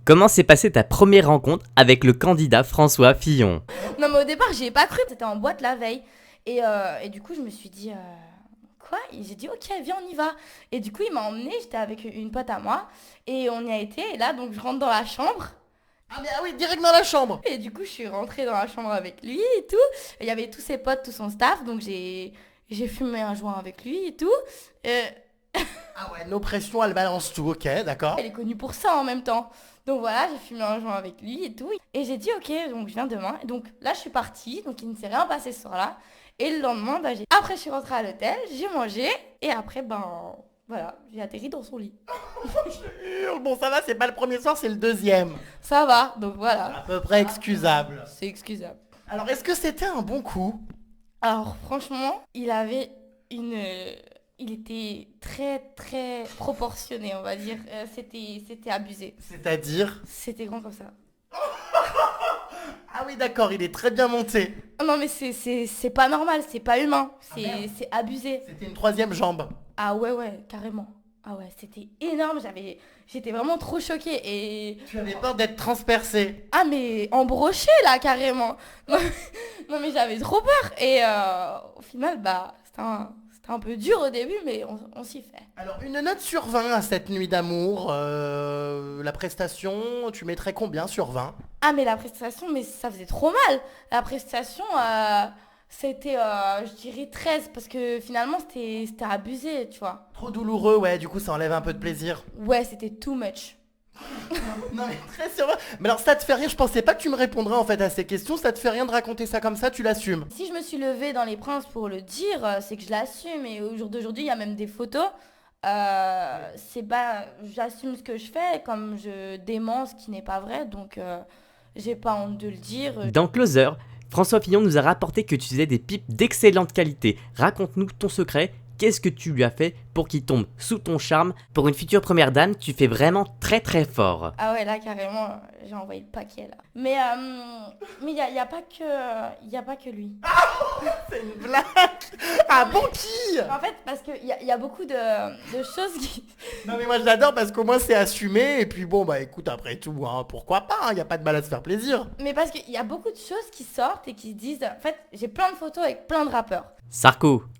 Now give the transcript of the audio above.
Comment s'est passée ta première rencontre avec le candidat François Fillon? Non, mais au départ, j'y ai pas cru. C'était en boîte la veille. Et du coup, je me suis dit, quoi? Et j'ai dit, ok, viens, on y va. Et du coup, il m'a emmené. J'étais avec une pote à moi. Et on y a été. Et là, donc, je rentre dans la chambre. Ah oui, direct dans la chambre. Et du coup, je suis rentrée dans la chambre avec lui et tout. Et il y avait tous ses potes, tout son staff. Donc, j'ai fumé un joint avec lui et tout. Euh, Ah ouais, nos pressions, elle balance tout, ok, d'accord. Elle est connue pour ça en même temps. Donc voilà, j'ai fumé un joint avec lui et tout. Et j'ai dit ok, donc je viens demain. Et donc là, je suis partie, donc il ne s'est rien passé ce soir-là. Et le lendemain, après je suis rentrée à l'hôtel, j'ai mangé. Et après, voilà, j'ai atterri dans son lit. Bon, ça va, c'est pas le premier soir, c'est le deuxième. Ça va, donc À voilà, peu près excusable. c'est excusable. Alors, est-ce que c'était un bon coup? Alors franchement, il était très très proportionné, on va dire. C'était abusé. C'est-à-dire? C'était grand comme ça. Ah oui, d'accord, il est très bien monté. Non mais c'est pas normal, c'est pas humain, Merde. c'est abusé. C'était une troisième jambe. Ah ouais, carrément. Ah ouais, c'était énorme, j'étais vraiment trop choquée et... Tu avais peur d'être transpercé. Ah mais embroché là, carrément. Non mais j'avais trop peur et au final, c'était un peu dur au début, mais on s'y fait. Alors, une note sur 20 à cette nuit d'amour. La prestation, tu mettrais combien sur 20? Ah mais la prestation, mais ça faisait trop mal. La prestation, c'était, je dirais 13 parce que finalement, c'était abusé, tu vois. Trop douloureux, ouais, du coup, ça enlève un peu de plaisir. Ouais, c'était too much. Non, mais très sur 20. Mais alors, ça te fait rien, je pensais pas que tu me répondrais en fait à ces questions. Ça te fait rien de raconter ça comme ça, tu l'assumes. Si je me suis levée dans les princes pour le dire, c'est que je l'assume. Et au jour d'aujourd'hui, il y a même des photos. C'est pas, j'assume ce que je fais, comme je dément ce qui n'est pas vrai. Donc, j'ai pas honte de le dire. Dans Closer, François Fillon nous a rapporté que tu faisais des pipes d'excellente qualité. Raconte-nous ton secret. Qu'est-ce que tu lui as fait pour qu'il tombe sous ton charme? Pour une future première dame, tu fais vraiment très très fort. Ah ouais, là, carrément, j'ai envoyé le paquet, là. Mais y a pas que lui. C'est une blague. Ah bon, qui? En fait, parce qu'il y a beaucoup de choses qui... Non mais moi je l'adore parce qu'au moins c'est assumé. Et puis bon, bah écoute, après tout, hein, pourquoi pas, y a pas de mal à se faire plaisir. Mais parce qu'il y a beaucoup de choses qui sortent et qui se disent... En fait, j'ai plein de photos avec plein de rappeurs. Sarko,